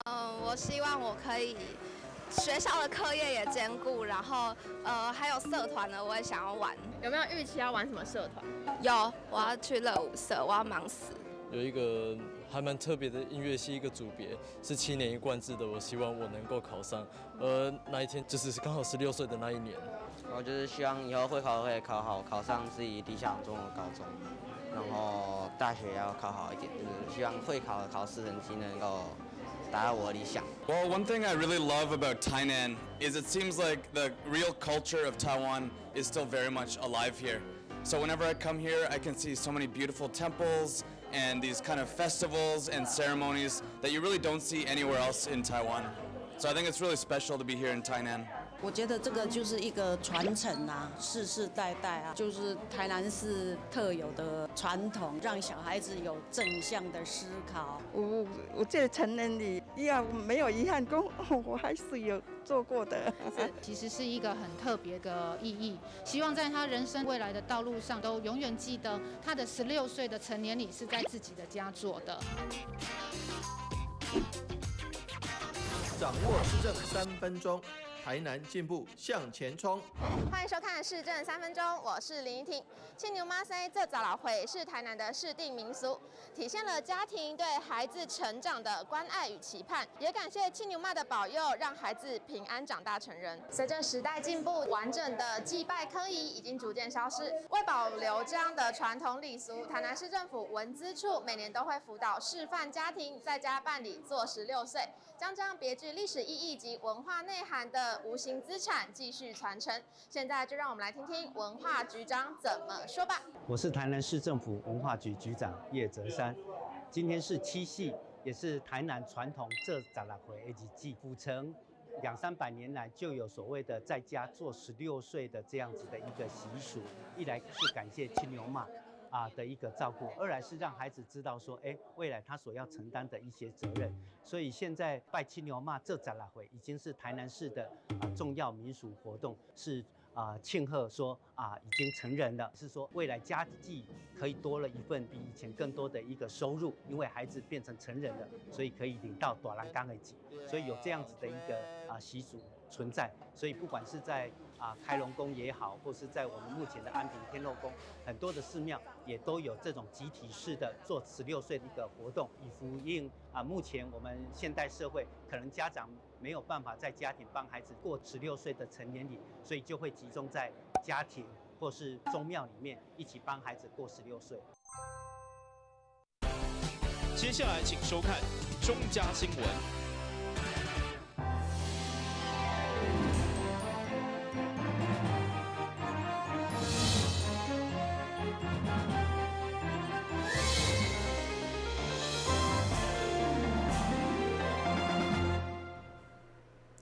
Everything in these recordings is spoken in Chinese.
我希望我可以学校的课业也兼顾，然后还有社团呢，我也想要玩。有没有预期要玩什么社团？有，我要去热舞社，我要忙死。有一个还蛮特别的音乐系一个组别是7年1贯制的，我希望我能够考上。那一天就是刚好16岁的那一年。我就是希望以后会考可以考好，考上自己理想中的高中，然后大学也要考好一点，就是希望会考的考试成绩能够达到我的理想。Well, one thing I really love about Tainan is it seems like the real culture of Taiwan is still very much alive here. So whenever I come here, I can see so many beautiful temples and these kind of festivals and ceremonies that you really don't see anywhere else in Taiwan. So I think it's really special to be here in Tainan. 我觉得这个就是一个传承啊，世世代代啊，就是台南市特有的传统，让小孩子有正向的思考。我这成人礼要没有遗憾，我还是有做过的。其实是一个很特别的意义，希望在他人生未来的道路上都永远记得他的16岁的成年礼是在自己的家做的。掌握施政3分钟。台南进步向前冲！欢迎收看《市政3分钟》，我是林依婷。庆牛妈塞这早老会是台南的市定民俗，体现了家庭对孩子成长的关爱与期盼，也感谢庆牛妈的保佑，让孩子平安长大成人。随着时代进步，完整的祭拜科仪已经逐渐消失。为保留这样的传统礼俗，台南市政府文资处每年都会辅导示范家庭在家办理做16岁，将这样别具历史意义及文化内涵的无形资产继续传承。现在就让我们来听听文化局长怎么说吧。我是台南市政府文化局局长叶泽山。今天是七夕，也是台南传统这十六岁的日子。府城200-300年来就有所谓的在家做16岁的这样子的一个习俗。一来是感谢青牛妈的一个照顾，二来是让孩子知道说，未来他所要承担的一些责任。所以现在拜青牛妈这十六岁已经是台南市的重要民俗活动，是庆贺说已经成人了，是说未来家计可以多了一份比以前更多的一个收入，因为孩子变成成人了，所以可以领到大人工的钱，所以有这样子的一个习俗存在。所以不管是在开隆宫也好，或是在我们目前的安平天后宫，很多的寺庙也都有这种集体式的做16岁的一个活动，以呼应目前我们现代社会可能家长没有办法在家庭帮孩子过16岁的成年礼，所以就会集中在家庭或是宗庙里面一起帮孩子过16岁。接下来请收看中嘉新闻。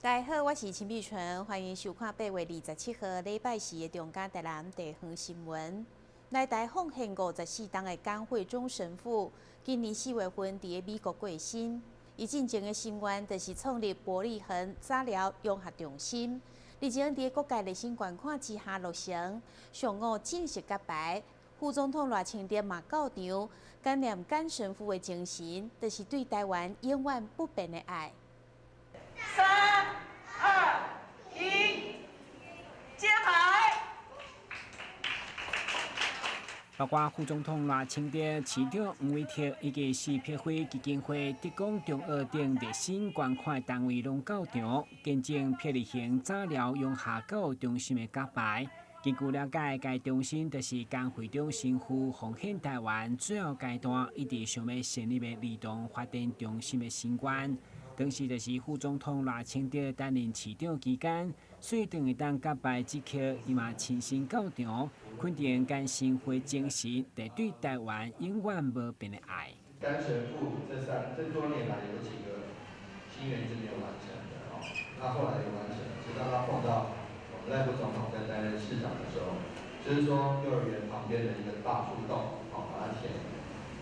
大家好，我是陈碧纯，欢迎收看8月27号礼拜四的中嘉台南地方新闻。来台奉献54天的甘惠忠神父，今年4月份伫美国过身。伊进前的心愿就是创立玻璃恒早疗养学中心，日前伫各界热心捐款之下落成，上午正式揭牌。副总统赖清德嘛到场，感念甘神父的精神，就是对台湾永远不变的爱。3、2、1，揭牌！包括副总统赖清德、市长黄伟哲以及市协会基金会、特工中学等热心捐款单位拢到场，见证霹雳型早疗养下教育中心的揭牌。根据了解，该中心就是甘惠忠神父奉献台湾最后阶段，一直想要成立的儿童发展中心的心愿。当时就是副总统赖清德担任市长期间，所以等于当揭牌即刻，伊嘛亲身到场，肯定甘神父精神，在对台湾永远无变的爱。甘神父这多年来有几个心愿是没有完成的那后来有完成，直到他碰到我们赖副总统在担任市长的时候，就是说幼儿园旁边的一个大树洞，把它填。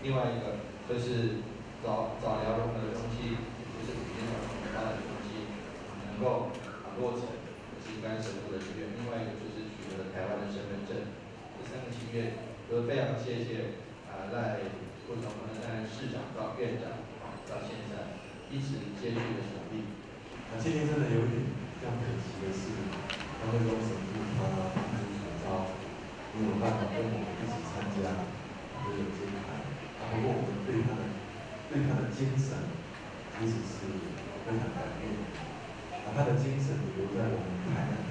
另外一个就是早疗融合的东西。就是普遍传统发展的东西能够落成，也是甘神父的心愿。另外一个就是取得了台湾的身份证，这3个心愿都非常谢谢赖副总统担任市长到院长到现在，一直接续的努力。那今天真的有点非常可惜的是，张惠忠神父他一直所招，没有办法跟我们一起参加这个监坛。不过我们对他的精神其实是非常感念的。他的精神留在我们台南，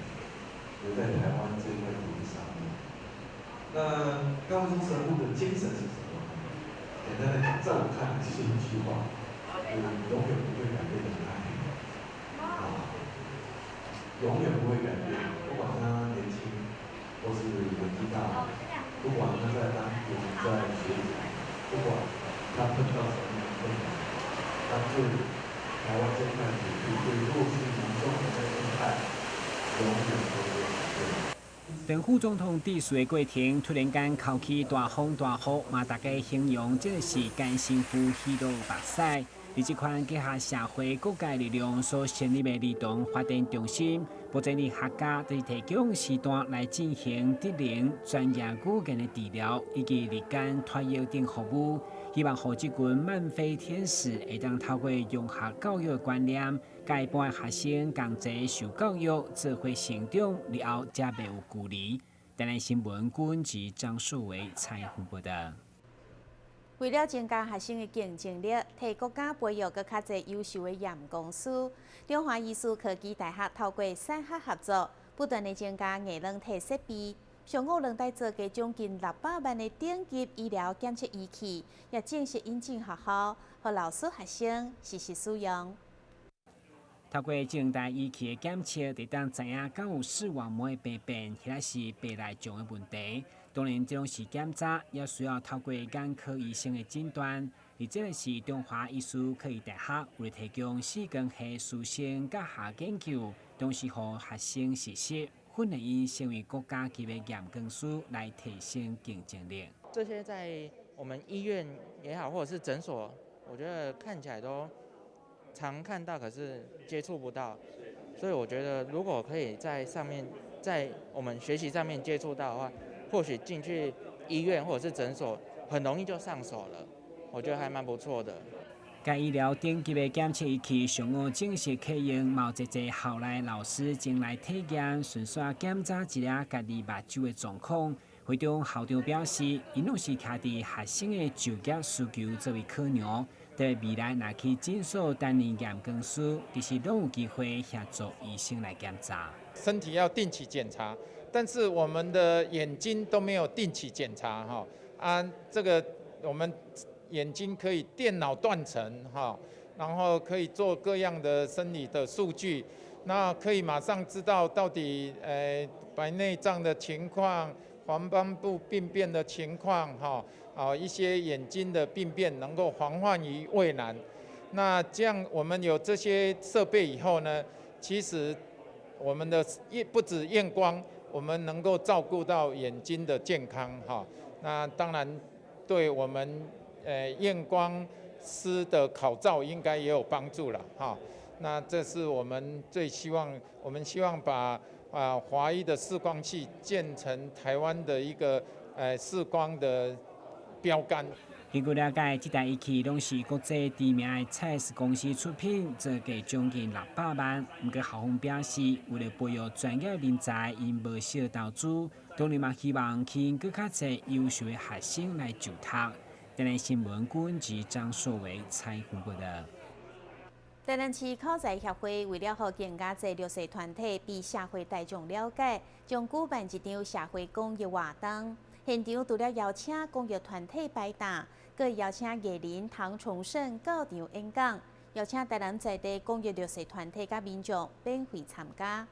留在台湾这块土地上面。那高中神父的精神是什么？简单的讲，在我看来是一句话：永远不会改变的爱。永远不会改变，不管他年轻或是年纪大，不管他在当兵在学习，不管他碰到什么样的困难，他对台湾这块土地、对弱势民众的那份爱，永远不会改变。当副总统致辞的过程，突然间扣起大风大雨，嘛大家形容这是甘心夫喜怒目屎。伫这款结合社会各界力量所成立的儿童发展中心，不只是学家在提供时段来进行职能、专业语言的治疗以及日间托育等服务，希望让这群慢飞天使会当透过融合教育的观念，甲一般学生同齐受教育，做伙成长，日后才袂有距离。台南新闻军及张树伟采访报道。为了增加学生的竞争力，替国家培育更较侪优秀的验光师，中华医术科技大学透过三学合作，不断地增加硬软体设备。上午两代做加将近600万的顶级医疗检测仪器，也正式引进学校，予老师学生实时使用。透过静态仪器的检测，会当知影敢有视网膜的病变，或者是白内障的问题。当然，这种是检查，也需要透过眼科医生的诊断。而这个是中华医术科技大学为了提供视光系师生甲下研究，同时让学生实习训练因成为国家级的验光师，来提升竞争力。这些在我们医院也好，或者是诊所，我觉得看起来都常看到，可是接触不到。所以我觉得，如果可以在上面，在我们学习上面接触到的话，或许进去医院或者是诊所，很容易就上手了。我觉得还蛮不错的。该医疗顶级的检测仪器上午正式启用，毛一个校内老师前来体验，顺续检查一下家己目睭的状况。会中校长表示，因拢是徛伫学生的就业需求作为考量，在未来若去诊所担任验光师，就是拢有机会协助医生来检查。身体要定期检查，但是我们的眼睛都没有定期检查哈。这个我们眼睛可以电脑断层哈，然后可以做各样的生理的数据，那可以马上知道到底白内障的情况、黄斑部病变的情况哈，一些眼睛的病变能够防患于未然。那这样我们有这些设备以后呢，其实我们的不止验光，我们能够照顾到眼睛的健康哈。那当然对我们验光师的考照应该也有帮助了哈。那这是我们最希望，我们希望把华医的视光器建成台湾的一个视光的标杆。根据了解，这台仪器拢是国际知名的蔡司公司出品，造价将近600万。不过校方表示，为了培育专业人才，因无少投资，当然嘛希望吸引更较侪优秀的学生来就读。台南新闻军及张硕伟采访报道。台南市口才协会为了让更加侪弱势团体比社会大众了解，将举办一场社会公益活动。现场除了邀请公益团体摆档，更邀请艺人唐崇盛到场演讲，邀请台南在地公益弱势团体甲民众免费参加。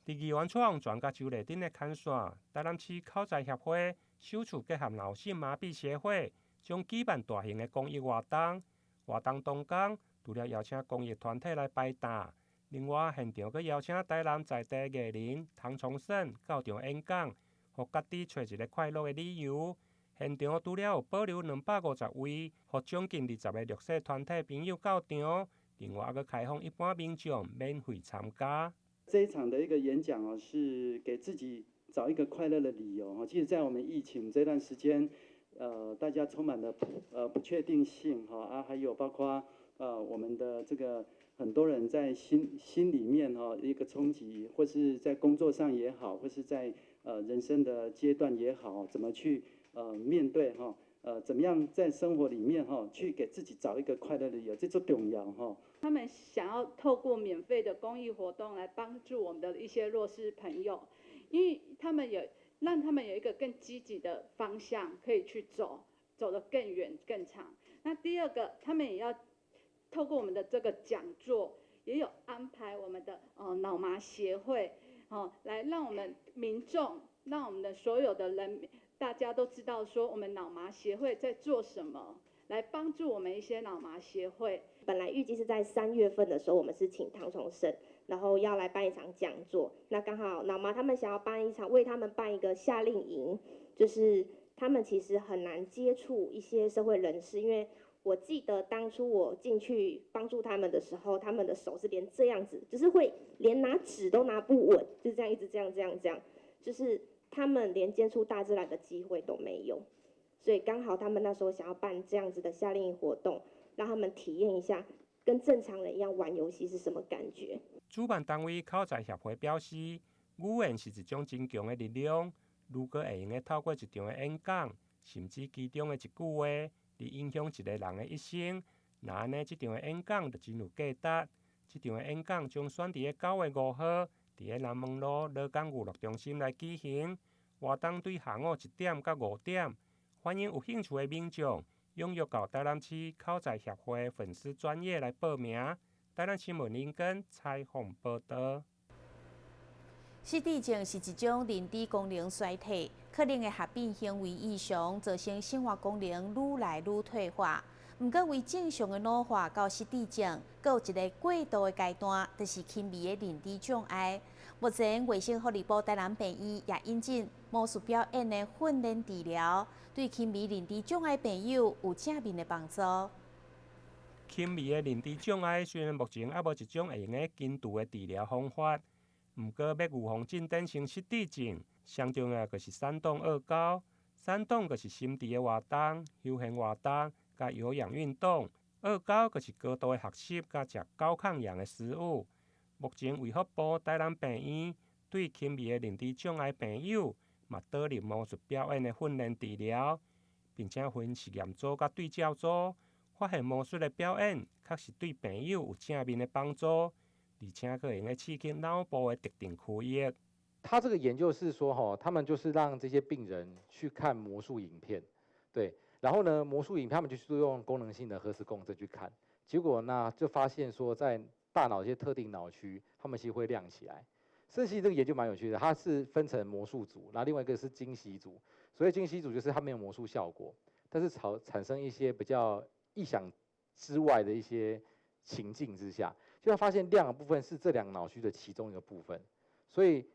伫议员创全甲州内顶的牵线，台南市口才协会首次结合脑性麻痹协会，将举办大型的公益活动。活动当天，除了邀请公益团体来摆档，另外现场阁邀请台南在地艺人唐崇盛到场演讲，互家己找一个快乐的理由。现场除了有保留250位，互将近20个弱势团体朋友到场，另外阁开放一般民众免费参加。这一场的一个演讲是给自己找一个快乐的理由其实，在我们疫情这段时间，大家充满了不确定性还有包括我们的这个很多人在心里面一个冲击，或是在工作上也好，或是在人生的阶段也好，怎么去面对怎么样在生活里面去给自己找一个快乐的理由，这最重要他们想要透过免费的公益活动来帮助我们的一些弱势朋友，因为让他们有一个更积极的方向可以去走得更远更长。那第二个，他们也要透过我们的这个讲座，也有安排我们的脑麻协会来让我们民众，让我们的所有的人，大家都知道说我们脑麻协会在做什么，来帮助我们一些脑麻协会。本来预计是在3月份的时候，我们是请唐崇盛，然后要来办一场讲座。那刚好脑麻他们想要为他们办一个夏令营，就是他们其实很难接触一些社会人士，因为我记得当初我进去帮助他们的时候，他们的手是连这样子，就是会连拿纸都拿不稳，就是这样一直这样，就是他们连接触大自然的机会都没有。所以刚好他们那时候想要办这样子的夏令营活动，让他们体验一下跟正常人一样玩游戏是什么感觉。主办单位口才协会表示，语言是一种真强的力量，如果会用透过一场的演讲，甚至其中的一句话，来影响一个人的一生，那安尼这场的演讲就真有价值。这场的演讲将选伫9月5号，伫南门路乐港娱乐中心来举行，活动对下午1点到5点。欢迎有兴趣的民众踊跃到台南市口才协会粉丝专页来报名。台南新闻林根采访报道。失智症是一种认知功能衰退，可能的合并行为异常，造成生活功能愈来愈退化。不过，为正常的老化到失智症，还有一个过渡的阶段，就是轻微的认知障碍。目前，卫生福利部台南病院也引进魔术表演的训练治疗，对轻微认知障碍朋友有正面的帮助。轻微的认知障碍虽然目前还无一种会用的根治的治疗方法，不过要预防进展成失智症，上重要就是闪动恶高。闪动就是心智的活动、休闲活动甲有氧运动。恶高就是高度的学习甲食高抗氧的食物。目前卫福部台南病院对轻微的认知障碍朋友，嘛导入魔术表演的训练治疗，并且分实验组甲对照组，发现魔术的表演确实对朋友有正面的帮助，而且可用来刺激脑部的特定区域。他这个研究是说，他们就是让这些病人去看魔术影片，对，然后呢，魔术影片他们就是用功能性的核磁共振去看，结果呢就发现说，在大脑一些特定脑区，他们其实会亮起来。甚至这个研究蛮有趣的，它是分成魔术组，然后另外一个是惊喜组。所以惊喜组就是它没有魔术效果，但是产生一些比较意想之外的一些情境之下，就发现亮的部分是这两个脑区的其中一个部分。所以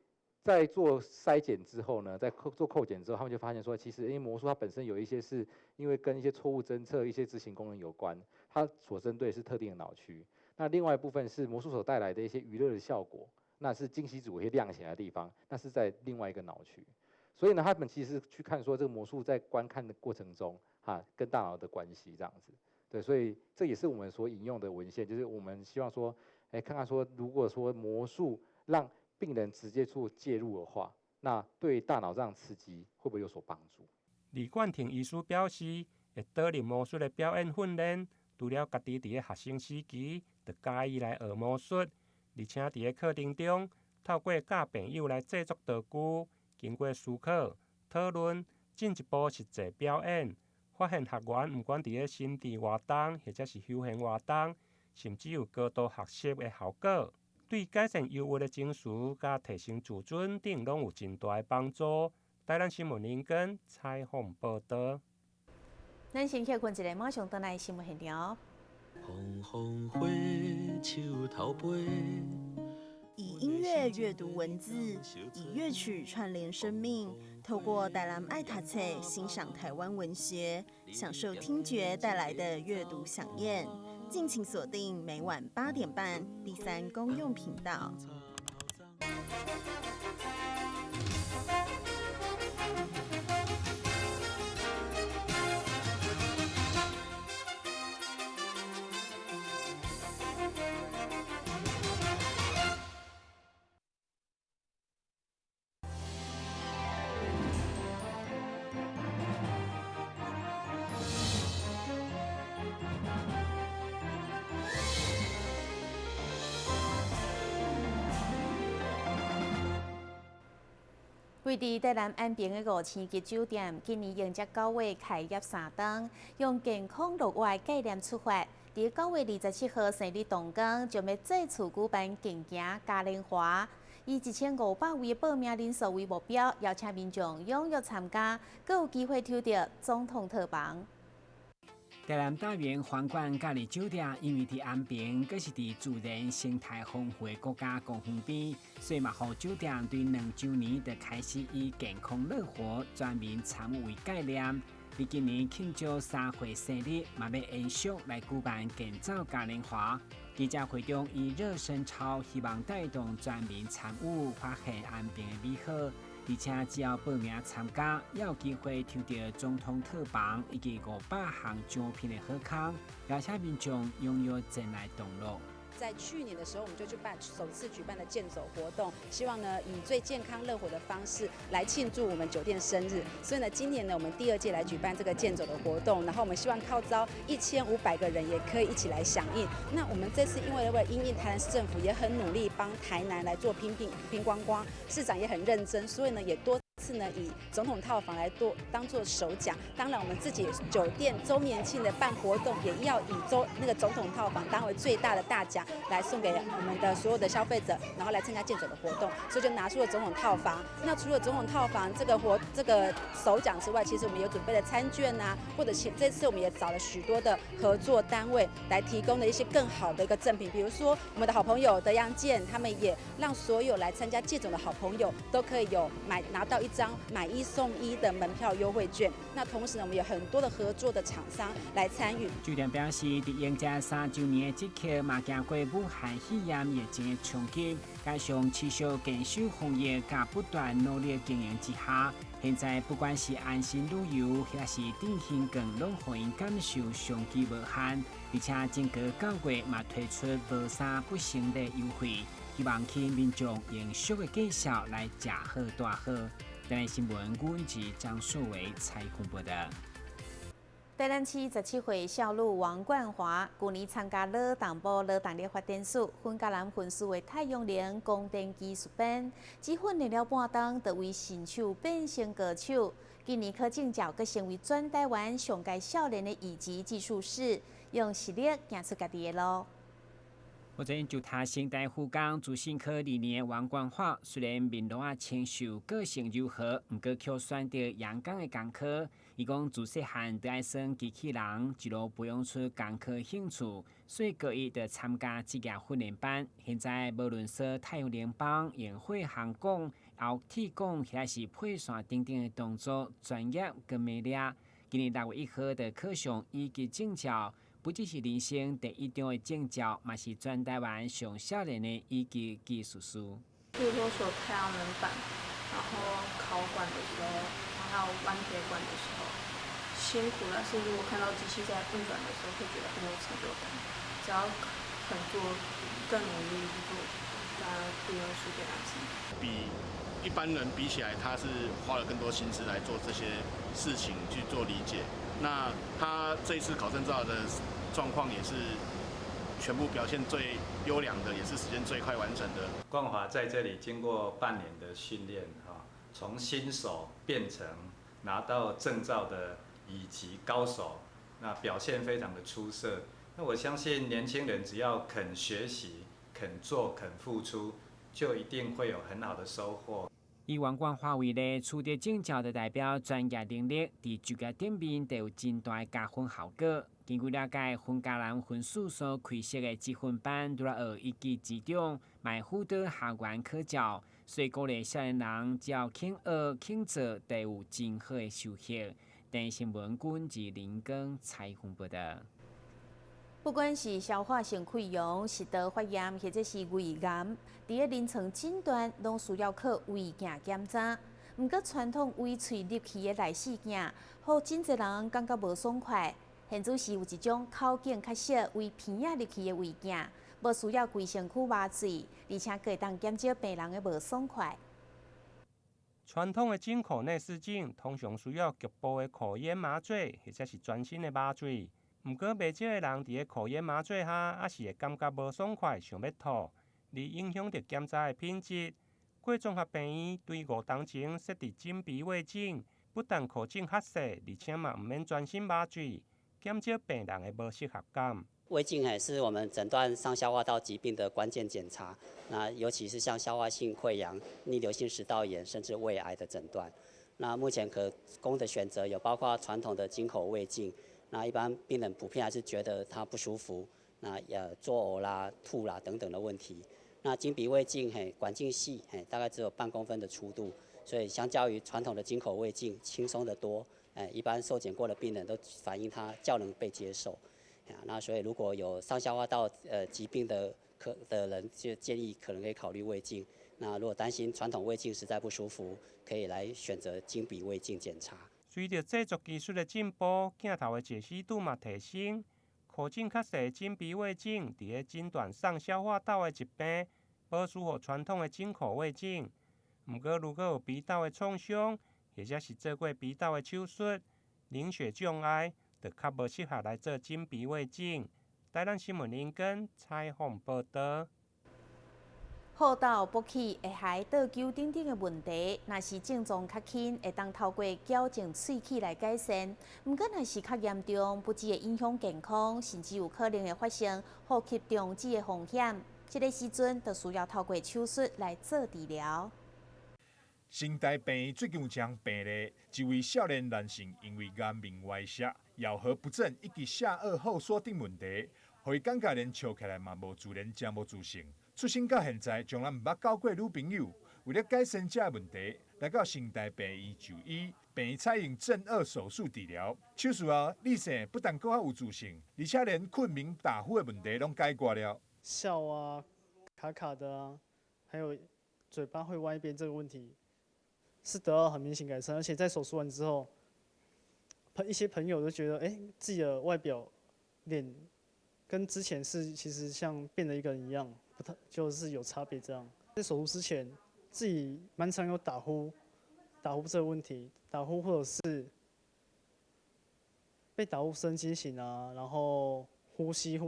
在做筛检之后呢，在做扣检之后，他们就发现说，其实因为魔术它本身有一些是因为跟一些错误侦测、一些执行功能有关，它所针对是特定的脑区。那另外一部分是魔术所带来的一些娱乐的效果，那是惊喜组会亮起来的地方，那是在另外一个脑区。所以呢，他们其实去看说这个魔术在观看的过程中，跟大脑的关系这样子。对，所以这也是我们所引用的文献，就是我们希望说，看看说，如果说魔术让病人直接做介入的话，那对大脑这样刺激会不会有所帮助？李冠廷医师表示，会导入魔术的表演训练，除了家己伫学生时期就介意来学魔术，而且伫课程中透过教朋友来制作道具，经过思考、讨论，进一步实际表演，发现学员不管伫心智活动或者是休闲活动，甚至有高度学习的效果，对改善忧郁的情绪甲提升自尊等拢有真大的帮助。台南新闻林根采访报道。咱先歇困一下，马上回来新闻现场。风风火，树头飞。以音乐阅读文字，以乐曲串联生命。透过台南爱读册欣赏台湾文学，享受听觉带来的阅读飨宴。敬请锁定每晚8点半第3公用频道。位伫台南安平的5星级酒店，今年迎接9月开业3天，用健康乐活概念出发。伫9月27号生日动工，将要再次举办竞行嘉年华，以1500位报名人数为目标，邀请民众踊跃参加，更有机会抽到总统套房。台南大园皇冠假日酒店，因为伫安平，佮是伫自然生态丰富的国家公园边，所以嘛，互酒店对2周年就开始以健康乐活、全民参与为概念。伫今年庆祝3岁生日，嘛要延续来举办健走嘉年华。记者会中以热身操，希望带动全民参与，发现安平的美好。而且只要报名参加，也有机会抽到总统套房以及500项奖品的好康，邀请民众踊跃前来同乐。在去年的时候，我们就首次举办了健走活动，希望呢以最健康乐活的方式来庆祝我们酒店生日。所以呢，今年呢我们第2届来举办这个健走的活动，然后我们希望号召1500个人也可以一起来响应。那我们这次因为因应台南市政府也很努力帮台南来做拼观光，市长也很认真，所以呢也多次呢以总统套房来当做首奖。当然我们自己酒店周年庆的办活动，也要以总统套房当为最大的大奖来送给我们的所有的消费者，然后来参加健走的活动，所以就拿出了总统套房。那除了总统套房这个首奖之外，其实我们有准备了餐券啊，或者这次我们也找了许多的合作单位来提供的一些更好的一个赠品，比如说我们的好朋友德阳健，他们也让所有来参加健走的好朋友都可以拿到1张买1送1的门票优惠券。那同时呢，我们有很多的合作的厂商来参与。酒店表示，伫迎接3周年的这刻，嘛经过武汉肺炎疫情的冲击，加上持续坚守防疫，加不断努力经营之下，现在不管是安心旅游，还是振兴更，拢互因感受上机无限。而且整个9月嘛推出无啥不成的优惠，希望去民众延续的介绍来食好大好。台南新闻吴文吉、张硕伟采访报道。台南市17岁少女王冠华，去年参加老东部老动力发电署分甲南分署的太阳能供电技术班，只训练了半冬，就为新手变成歌手。今年考证照，阁成为全台湾上届少年的乙级技术师，用实力行出家己的路。目前就他现代护工自信科2年的王冠华，虽然面容清秀、个性柔和，不过却选择阳刚的工课。伊讲自细汉就爱耍机器人，一路培养出工课兴趣，所以个伊就参加职业训练班。现在无论说太阳能板、演会航讲、后体讲，还是配线等等的动作，专业跟美丽。今年6月1号就考上乙级证照。不只是人生第1张的证照，嘛是全台湾上少年的乙级技术师。比如说修太阳能板，然后烤管的时候，然后还有弯铁管的时候，辛苦，但是如果看到机器在运转的时候，会觉得很有成就感。只要肯做，更努力去做，当然不能输给男生。比一般人比起来，他是花了更多心思来做这些事情，去做理解。那他这一次考证照的状况也是全部表现最优良的，也是时间最快完成的。冠华在这里经过半年的训练，从新手变成拿到证照的乙级高手，那表现非常的出色。那我相信年轻人只要肯学习、肯做、肯付出，就一定会有很好的收获。以王冠华为例，取得证照的代表专业能力，伫就业顶面都有真大的加分效果。根据了解，分家南分署所开设的职训班，除了学一技之长，卖辅导校园考照，所以鼓励少年人只要肯学肯做，都有真好的收获。台新闻军及林根采访报道。不管是消化性溃疡、食道发炎，或者是胃癌，伫个临床诊断拢需要靠胃镜检查。毋过传统胃喙入去的内视镜，互真侪人感觉无爽快。现在是有一种口径较小、胃片仔入去的胃镜，无需要规身躯麻醉，而且可以当减少病人的无爽快。传统的进口内视镜通常需要局部的口咽麻醉，或者是全身的麻醉。毋过，袂少个人伫个口咽麻醉下，还是会感觉无爽快，想要吐，而影响着检查的品质。贵综合病院对5档前设置诊鼻胃镜，不但可诊较细，而且嘛唔免专心麻醉，减少病人的无适合感。胃镜是我们诊断上消化道疾病的关键检查，那尤其是像消化性溃疡、逆流性食道炎，甚至胃癌的诊断。那目前可供的选择有包括传统的经口胃镜，那一般病人普遍还是觉得他不舒服，那作呕啦、吐啦等等的问题。那经鼻胃镜管径细，大概只有半公分的粗度，所以相较于传统的经口胃镜轻松得多。一般受检过的病人都反映它较能被接受。那所以如果有上消化道疾病的人，就建议可能可以考虑胃镜。那如果担心传统胃镜实在不舒服，可以来选择经鼻胃镜检查。随着制作技术的进步，镜头的解析度嘛提升，可诊较细的经鼻胃镜，伫咧诊断上消化道的疾病，无输予传统的经口胃镜。毋过，如果有鼻道的创伤，或者是做过鼻道的手术、凝血障碍，就较无适合来做经鼻胃镜。台南新闻林根采访报道。好到勃起会害倒球等等的问题，若是症状较轻，会当透过矫正喙齿来改善。毋过，若是较严重，不只会影响健康，甚至有可能会发生呼吸中止的风险。这个时阵，就需要透过手术来做治疗。新台病院最近有一项病例，一位少年男性因为颜面外泄、咬合不正以及下颚后缩等问题，互伊感觉连笑起来嘛无自然，真无自信。出生到现在，从来毋捌交过女朋友。为了改善这问题，来到新台病院就医，病院采用正颚手术治疗。手术后，李生不但更较有自信，而且连困眠打呼的问题拢解决了。笑啊，卡卡的啊，还有嘴巴会歪一边这个问题，是得到很明显改善。而且在手术完之后，一些朋友都觉得，自己的外表脸跟之前其实像变了一个人一样。就是有差别这样。在手术之前，自己蛮常有打呼这个问题，打呼或者是被打呼声惊醒啊，然后呼吸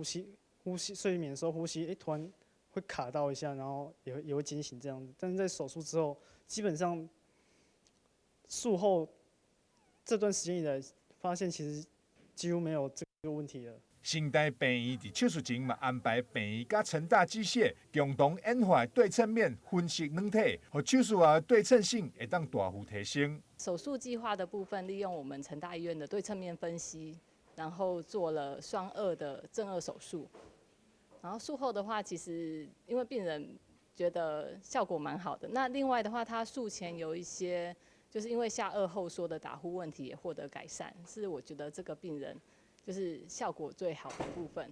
睡眠的时候呼吸，突然会卡到一下，然后也会惊醒这样子。但是在手术之后，基本上术后这段时间以来，发现其实几乎没有这个问题了。新台病院伫手术前嘛安排病院甲成大机械共同演化对称面分析软体，和手术后的对称性会当大幅提升。手术计划的部分，利用我们成大医院的对称面分析，然后做了双颚的正颚手术。然后术后的话，其实因为病人觉得效果蛮好的。那另外的话，他术前有一些就是因为下颚后缩的打呼问题也获得改善，是我觉得这个病人就是效果最好的部分。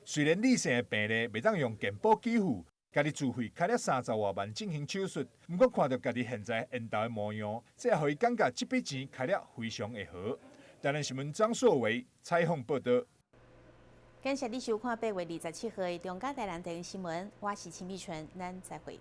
虽然李生的病例袂当用健保给付，家己自费开了30多万进行手术，不过看到家己现在缘投的模样，这互伊感觉这笔钱开了非常会好。台南新闻张硕维采访报道。感谢你收看8月27号的中嘉台南电视新闻，我是秦碧纯，咱再会。